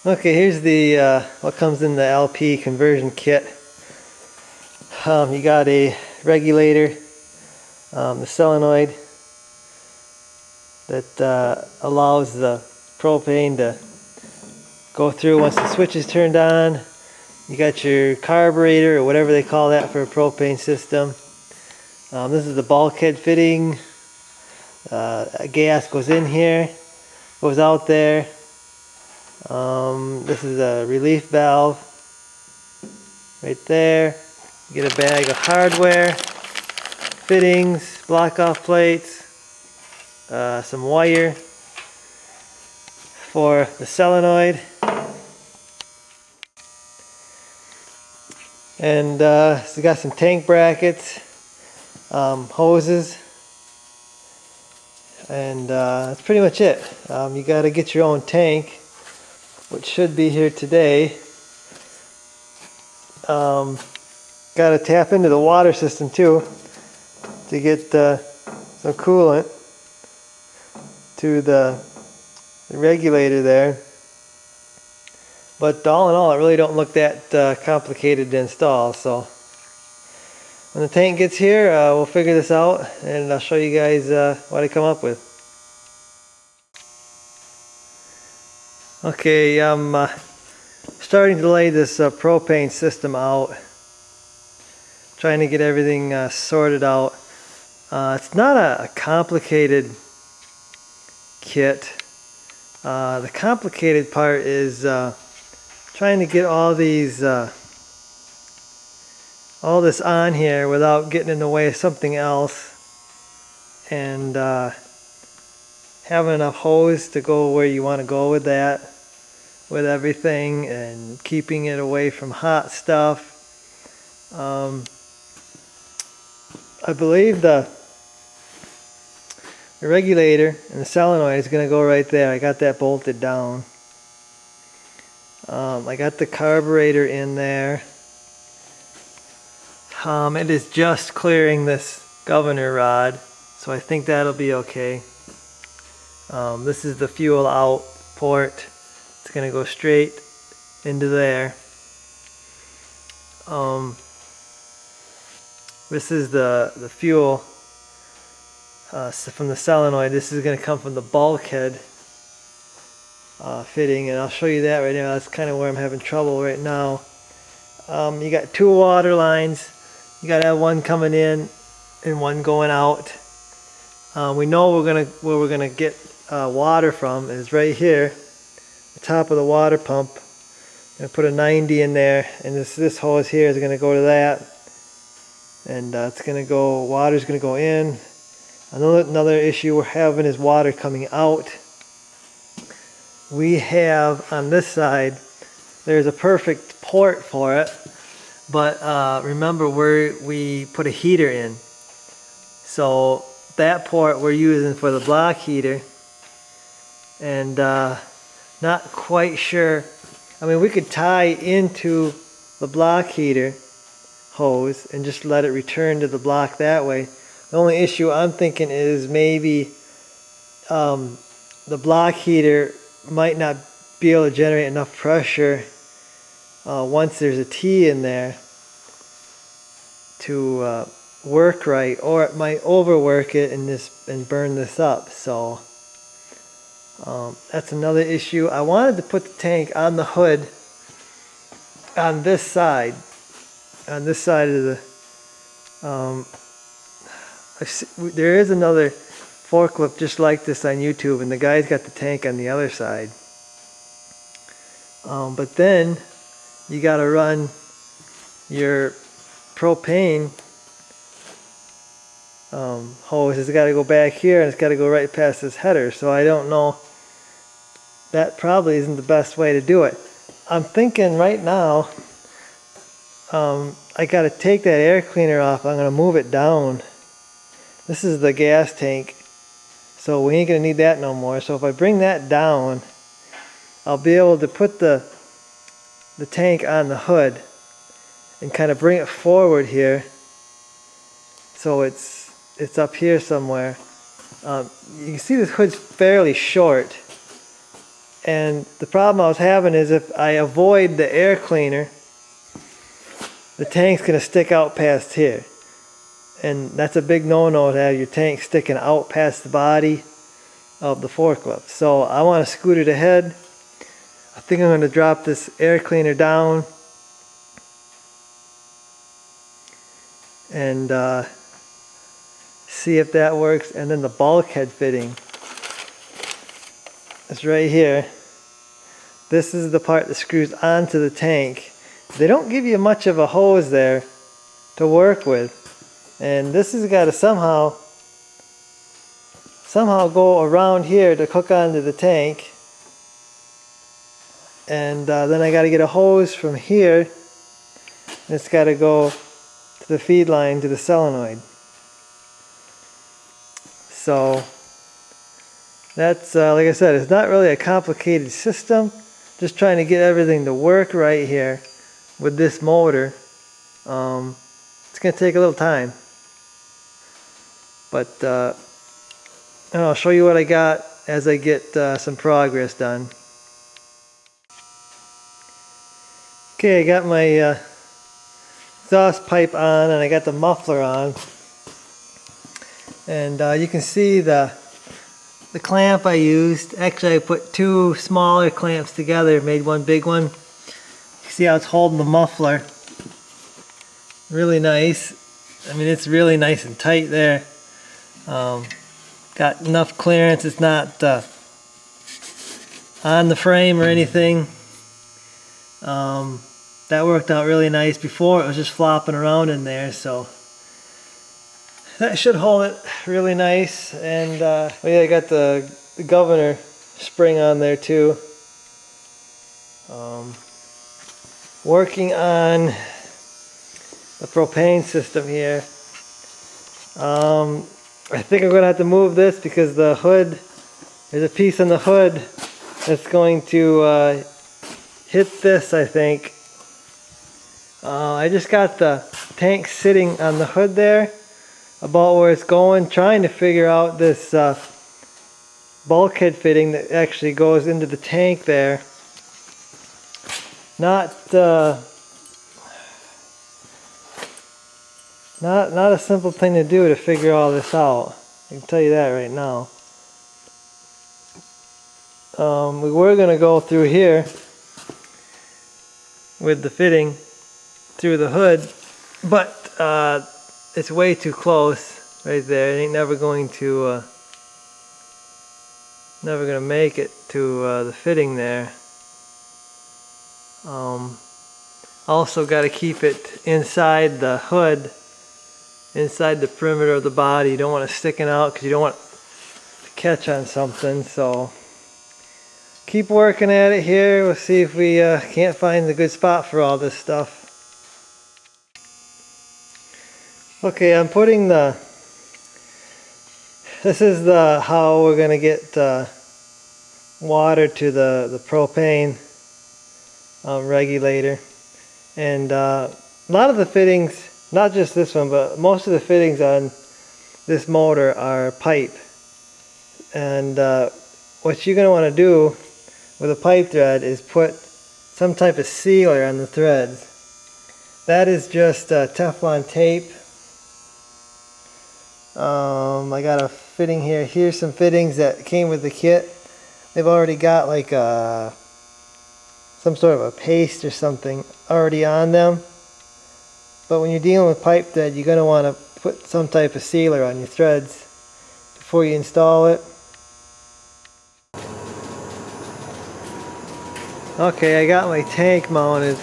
Okay, here's the what comes in the LP conversion kit. You got a regulator, the solenoid that allows the propane to go through once the switch is turned on. You got your carburetor, or whatever they call that for a propane system. This is the bulkhead fitting. Gas goes in here, goes out there. This is a relief valve right there. You get a bag of hardware, fittings, block-off plates, some wire for the solenoid, and so you got some tank brackets, hoses, and that's pretty much it. You got to get your own tank, which should be here today. Got to tap into the water system too to get some coolant to the regulator there. But all in all, it really don't look that complicated to install. So when the tank gets here, we'll figure this out, and I'll show you guys what I come up with. Okay, I'm starting to lay this propane system out, trying to get everything sorted out. It's not a complicated kit. The complicated part is trying to get all these all this on here without getting in the way of something else, and having enough hose to go where you want to go with that, with everything, and keeping it away from hot stuff. I believe the regulator and the solenoid is going to go right there. I got that bolted down. I got the carburetor in there. It is just clearing this governor rod, so I think that'll be okay. This is the fuel out port. It's going to go straight into there. This is the fuel from the solenoid. This is going to come from the bulkhead fitting, and I'll show you that right now. That's kind of where I'm having trouble right now. You got two water lines. You got to have one coming in and one going out. We know where we're gonna get water from is right here, the top of the water pump. I'm gonna put a 90 in there, and this hose here is gonna go to that, and it's gonna go. Water's gonna go in. Another issue we're having is water coming out. We have on this side, there's a perfect port for it, but remember we put a heater in, so that port we're using for the block heater, and not quite sure. I mean, we could tie into the block heater hose and just let it return to the block that way. The only issue I'm thinking is maybe the block heater might not be able to generate enough pressure once there's a T in there to work right, or it might overwork it and burn this up. So that's another issue. I wanted to put the tank on the hood on this side of the there is another forklift just like this on YouTube, and the guy's got the tank on the other side. But then you got to run your propane hose. It's got to go back here, and it's got to go right past this header. So I don't know. That probably isn't the best way to do it. I'm thinking right now, I got to take that air cleaner off. I'm going to move it down. This is the gas tank, so we ain't going to need that no more. So if I bring that down, I'll be able to put the tank on the hood and kind of bring it forward here, so it's up here somewhere. You can see this hood's fairly short, And the problem I was having is if I avoid the air cleaner, the tank's going to stick out past here. And that's a big no-no to have your tank sticking out past the body of the forklift. So I want to scoot it ahead. I think I'm going to drop this air cleaner down and see if that works. And then the bulkhead fitting is right here. This is the part that screws onto the tank. They don't give you much of a hose there to work with. And this has got to somehow go around here to hook onto the tank. And then I got to get a hose from here. And it's got to go to the feed line to the solenoid. So that's, like I said, it's not really a complicated system. Just trying to get everything to work right here with this motor. It's going to take a little time. But and I'll show you what I got as I get some progress done. Okay, I got my exhaust pipe on and I got the muffler on. And you can see the clamp I used. Actually, I put two smaller clamps together, made one big one. You see how it's holding the muffler. Really nice. I mean, it's really nice and tight there. Got enough clearance. It's not on the frame or anything. That worked out really nice. Before it was just flopping around in there, so that should hold it really nice. And yeah, I got the governor spring on there too. Working on the propane system here. I think I'm going to have to move this because the hood, there's a piece on the hood that's going to hit this, I think. I just got the tank sitting on the hood there, about where it's going, trying to figure out this bulkhead fitting that actually goes into the tank there. Not a simple thing to do to figure all this out. I can tell you that right now. We were going to go through here with the fitting through the hood, but it's way too close right there. It ain't never going to make it to the fitting there. Also got to keep it inside the hood, inside the perimeter of the body. You don't want it sticking out because you don't want it to catch on something. So keep working at it here. We'll see if we can't find the good spot for all this stuff. Okay, I'm putting this is how we're going to get water to the propane regulator. And a lot of the fittings, not just this one, but most of the fittings on this motor are pipe. And what you're going to want to do with a pipe thread is put some type of sealer on the threads. That is just Teflon tape. I got a fitting here. Here's some fittings that came with the kit. They've already got like some sort of a paste or something already on them. But when you're dealing with pipe thread, you're going to want to put some type of sealer on your threads before you install it. Okay, I got my tank mounted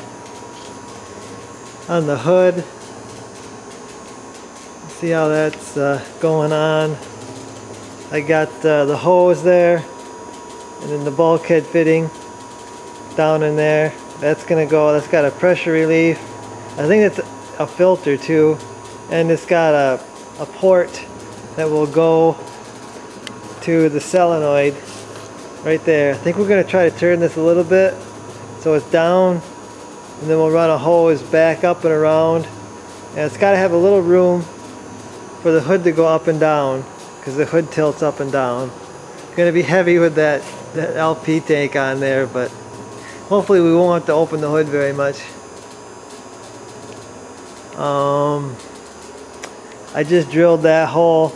on the hood. See how that's going on. I got the hose there, and then the bulkhead fitting down in there. That's gonna go. That's got a pressure relief. I think it's a filter too, and it's got a port that will go to the solenoid right there. I think we're gonna try to turn this a little bit so it's down, and then we'll run a hose back up and around. And it's got to have a little room for the hood to go up and down, because the hood tilts up and down. gonna be heavy with that LP tank on there, but hopefully we won't have to open the hood very much. I just drilled that hole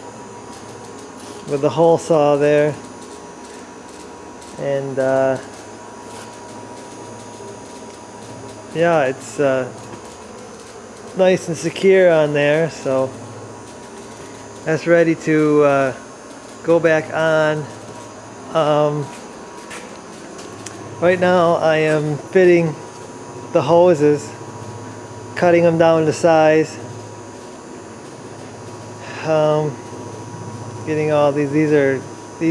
with the hole saw there, and yeah, it's nice and secure on there, so that's ready to go back on. Right now I am fitting the hoses, cutting them down to size, getting all these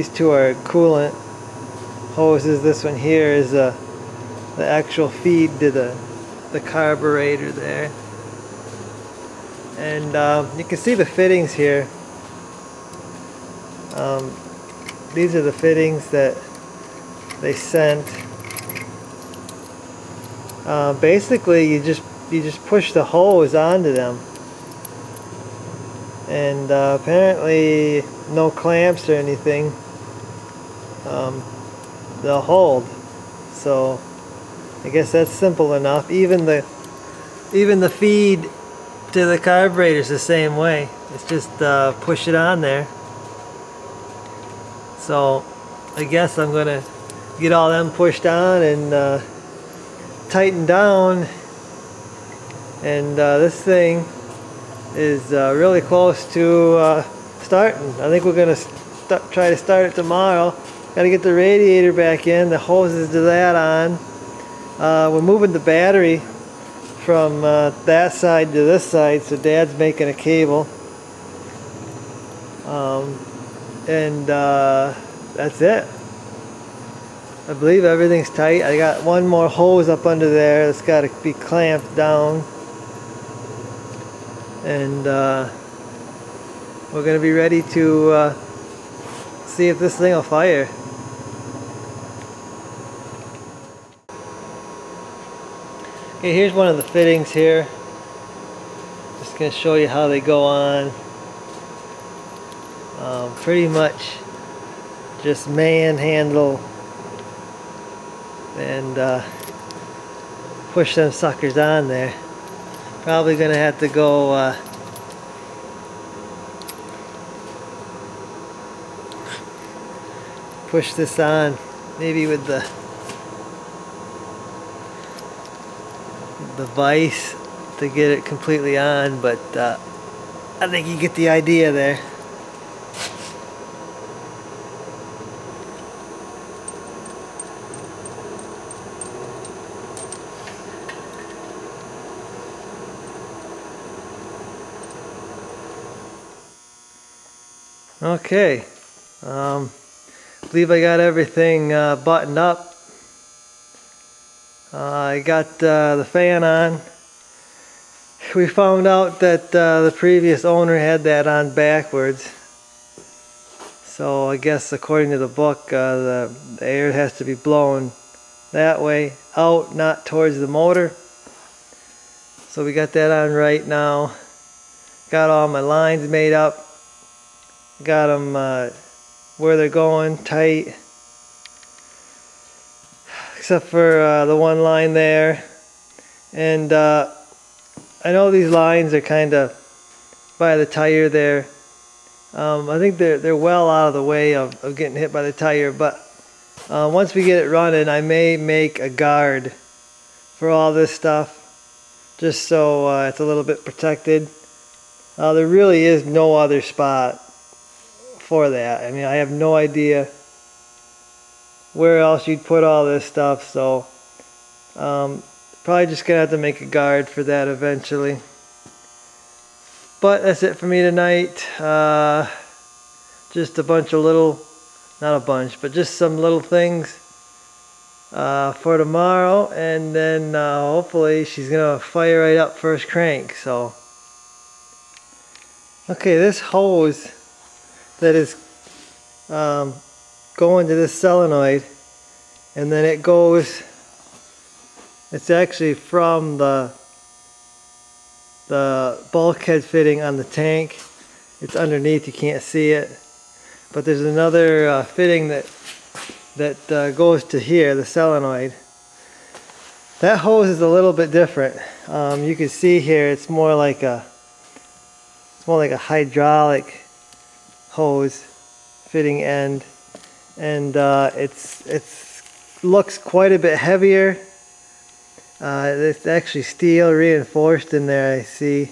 two are coolant hoses. This one here is the actual feed to the carburetor there, and you can see the fittings here. These are the fittings that they sent. Basically you just push the hose onto them, and apparently no clamps or anything. They'll hold, so I guess that's simple enough. Even the feed to the carburetor is the same way. It's just push it on there. So I guess I'm gonna get all them pushed on and tighten down, and this thing is really close to starting. I think we're gonna try to start it tomorrow. Got to get the radiator back in, the hoses to that on. We're moving the battery from that side to this side, so Dad's making a cable. And that's it. I believe everything's tight. I got one more hose up under there that's got to be clamped down, and we're going to be ready to see if this thing will fire. Okay, here's one of the fittings here. Just going to show you how they go on. Pretty much just manhandle and push them suckers on there. Probably gonna have to go push this on, maybe with the vise to get it completely on, but I think you get the idea there. Okay, believe I got everything buttoned up. I got the fan on. We found out that the previous owner had that on backwards. So I guess according to the book, the air has to be blown that way, out, not towards the motor. So we got that on right now. Got all my lines made up. Got them where they're going, tight, except for the one line there. And I know these lines are kind of by the tire there. I think they're well out of the way of getting hit by the tire, but once we get it running, I may make a guard for all this stuff, just so it's a little bit protected. There really is no other spot for that. I mean, I have no idea where else you'd put all this stuff, so probably just gonna have to make a guard for that eventually. But that's it for me tonight. Just a bunch of little, not a bunch, but just some little things for tomorrow, and then hopefully she's gonna fire right up first crank. So okay, this hose that is going to this solenoid, and then it goes, it's actually from the bulkhead fitting on the tank. It's underneath, you can't see it, but there's another fitting that goes to here, the solenoid. That hose is a little bit different. You can see here it's more like a hydraulic hose fitting end, and it's looks quite a bit heavier. It's actually steel reinforced in there, I see,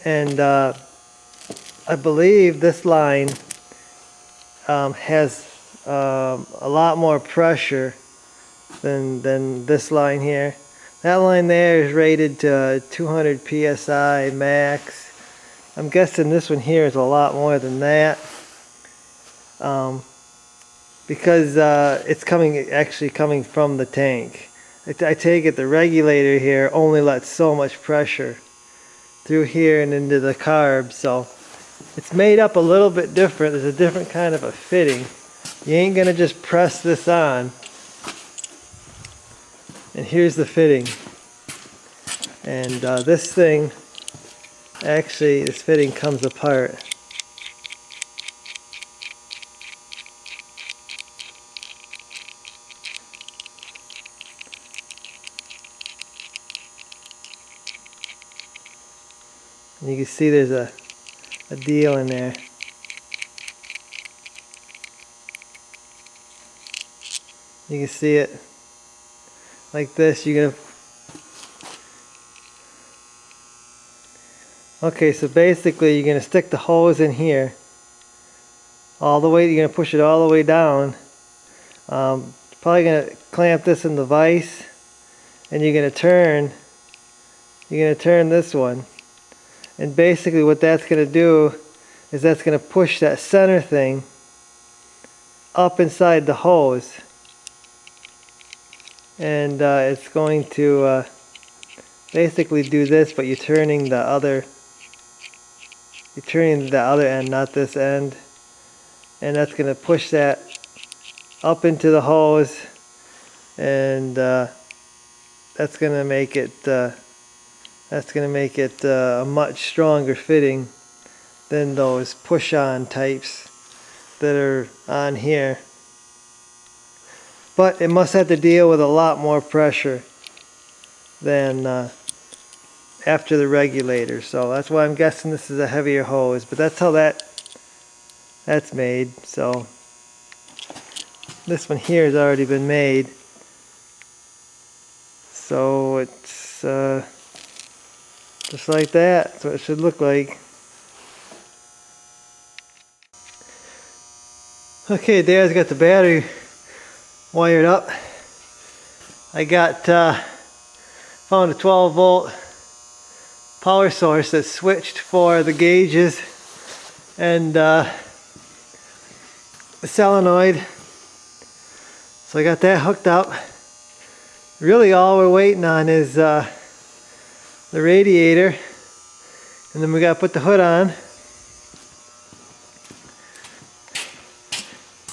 and I believe this line has a lot more pressure than this line here. That line there is rated to 200 psi max. I'm guessing this one here is a lot more than that, because it's actually coming from the tank. I take it the regulator here only lets so much pressure through here and into the carb, so it's made up a little bit different. There's a different kind of a fitting. You ain't gonna just press this on. And here's the fitting. And this thing, actually, this fitting comes apart. And you can see there's a deal in there. You can see it like this. You're gonna. Okay, so basically you're gonna stick the hose in here all the way. You're gonna push it all the way down. Probably gonna clamp this in the vise, and you're gonna turn. You're gonna turn this one, and basically what that's gonna do is that's gonna push that center thing up inside the hose. And it's going to basically do this, but you're turning the other end, not this end, and that's going to push that up into the hose, and that's going to make it a much stronger fitting than those push-on types that are on here. But it must have to deal with a lot more pressure than after the regulator. So that's why I'm guessing this is a heavier hose. But that's how that's made. So this one here has already been made. So it's just like that. That's what it should look like. Okay, Dad's got the battery wired up. I got found a 12-volt power source that's switched for the gauges and the solenoid. So I got that hooked up. Really all we're waiting on is the radiator, and then we got to put the hood on.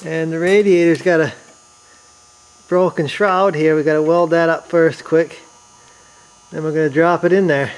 And the radiator's got a broken shroud here. We got to weld that up first quick. Then we're going to drop it in there.